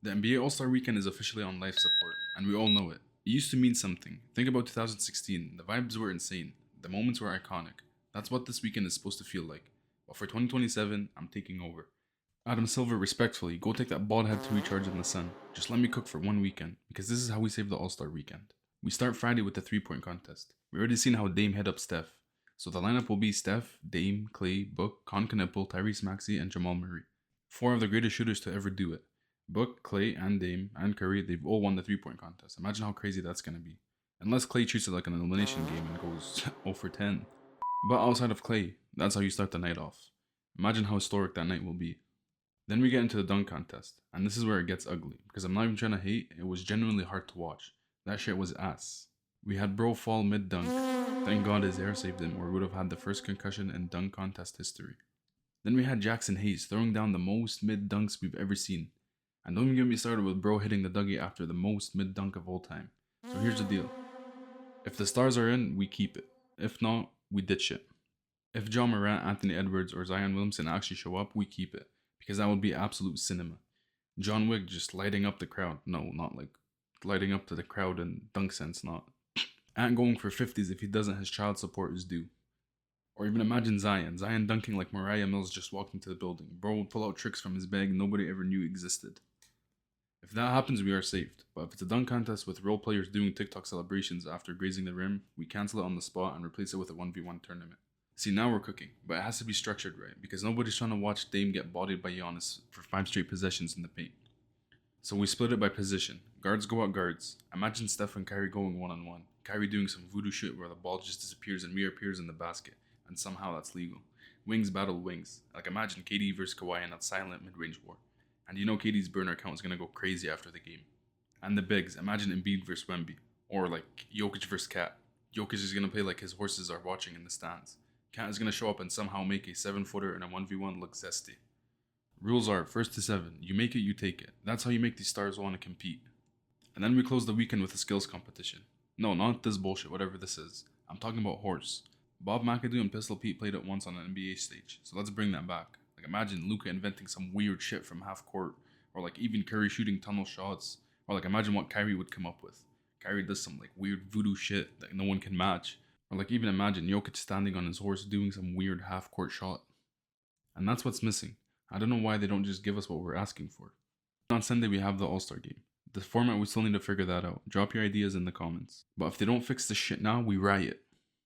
The NBA All Star Weekend is officially on life support, and we all know it. It used to mean something. Think about 2016. The vibes were insane. The moments were iconic. That's what this weekend is supposed to feel like. But for 2027, I'm taking over. Adam Silver, respectfully, go take that bald head to recharge in the sun. Just let me cook for one weekend, because this is how we save the All Star Weekend. We start Friday with the 3 point contest. We already seen how Dame hit up Steph. So the lineup will be Steph, Dame, Clay, Book, Concanipple, Tyrese Maxey, and Jamal Murray. Four of the greatest shooters to ever do it. Book, Clay, and Dame, and Curry, they've all won the 3 point contest. Imagine how crazy that's gonna be. Unless Clay treats it like an elimination game and goes 0 for 10. But outside of Clay, that's how you start the night off. Imagine how historic that night will be. Then we get into the dunk contest, and this is where it gets ugly, because I'm not even trying to hate, it was genuinely hard to watch. That shit was ass. We had bro fall mid dunk. Thank God his air saved him, or we would have had the first concussion in dunk contest history. Then we had Jackson Hayes throwing down the most mid dunks we've ever seen. And don't even get me started with bro hitting the Dougie after the most mid dunk of all time. So here's the deal. If the stars are in, we keep it. If not, we ditch it. If John Morant, Anthony Edwards, or Zion Williamson actually show up, we keep it. Because that would be absolute cinema. John Wick just lighting up the crowd. No, not like lighting up to the crowd in dunk sense, not. And going for 50s if he doesn't, his child support is due. Or even imagine Zion dunking like Mariah Mills just walked into the building. Bro would pull out tricks from his bag nobody ever knew existed. If that happens, we are saved. But if it's a dunk contest with role players doing TikTok celebrations after grazing the rim, we cancel it on the spot and replace it with a 1v1 tournament. See, now we're cooking, but it has to be structured right, because nobody's trying to watch Dame get bodied by Giannis for 5 straight possessions in the paint. So we split it by position. Guards go out guards. Imagine Steph and Kyrie going one-on-one. Kyrie doing some voodoo shit where the ball just disappears and reappears in the basket, and somehow that's legal. Wings battle wings. Like imagine KD versus Kawhi in that silent mid-range war. And you know KD's burner count is gonna go crazy after the game. And the bigs, imagine Embiid versus Wemby. Or like Jokic versus Cat. Jokic is gonna play like his horses are watching in the stands. Cat is gonna show up and somehow make a 7-footer in a 1v1 look zesty. Rules are first to 7. You make it, you take it. That's how you make these stars want to compete. And then we close the weekend with a skills competition. No, not this bullshit, whatever this is. I'm talking about horse. Bob McAdoo and Pistol Pete played it once on an NBA stage, so let's bring that back. Like imagine Luka inventing some weird shit from half court, or like even Curry shooting tunnel shots, or like imagine what Kyrie would come up with. Kyrie does some like weird voodoo shit that no one can match, or like even imagine Jokic standing on his horse doing some weird half court shot. And that's what's missing. I don't know why they don't just give us what we're asking for. On Sunday we have the All-Star game. The format we still need to figure that out. Drop your ideas in the comments. But if they don't fix this shit now, we riot.